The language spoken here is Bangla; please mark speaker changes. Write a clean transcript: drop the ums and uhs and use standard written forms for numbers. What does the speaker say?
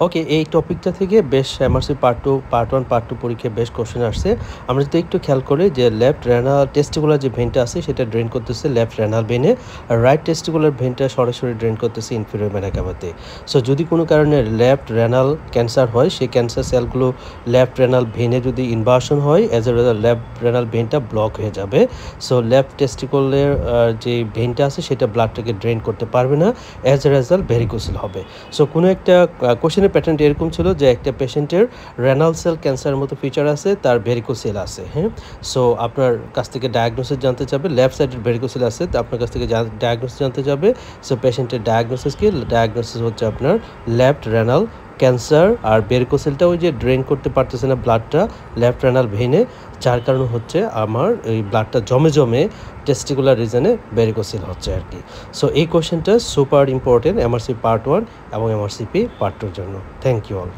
Speaker 1: ওকে, এই টপিকটা থেকে বেশ এমআরসি পার্ট 1 পার্ট 2 পরীক্ষায় বেশ কোশ্চেন আসছে। আমরা যদি একটু খেয়াল করি যে লেফট রেনাল টেস্টিকুলার যে ভেইনটা আছে সেটা ড্রেন করতেছে লেফট রেনাল ভেইনে, আর রাইট টেস্টিকুলার ভেইনটা সরাসরি ড্রেন করতেছে ইনফেরিয়র ভেনা কাভাতে। সো যদি কোনো কারণে লেফট রেনাল ক্যান্সার হয়, সেই ক্যান্সার সেলগুলো লেফট রেনাল ভেইনে যদি ইনভার্সন হয়, as a result left renal ভেইনটা ব্লক হয়ে যাবে। সো লেফট টেস্টিকুলার যে ভেইনটা আছে সেটা ব্লাডটাকে ড্রেন করতে পারবে না, অ্যাজ এ রেজাল্ট ভেরিকোসিল হবে। সো কোনো একটা কোশ্চেনের প্যাটার্নটা এরকম ছিল যে একটা পেশেন্টের রেনাল সেল ক্যান্সারের মতো ফিচার আছে, তার ভেরিকোসিল আছে। হ্যাঁ, সো আপনার কাছ থেকে ডায়াগনোসিস জানতে চাবে, লেফট সাইডের ভেরিকোসিল আছে, তো আপনার কাছ থেকে ডায়াগনোসিস জানতে যাবে। সো পেশেন্টের ডায়াগনোসিস কি? ডায়াগনোসিস হচ্ছে আপনার লেফট রেনাল ক্যান্সার, আর ভেরিকোসিলটা ওই যে ড্রেন করতে পারতেছে না ব্লাডটা লেফট রেনাল ভেইনে, যার কারণ হচ্ছে আমার এই ব্লাডটা জমে জমে টেস্টিকুলার রিজনে ভেরিকোসিল হচ্ছে আর কি। সো এই কোশ্চেনটা সুপার ইম্পর্টেন্ট এমআরসি পার্ট 1 এবং এমআরসিপি পার্ট 2 এর জন্য। Thank you all.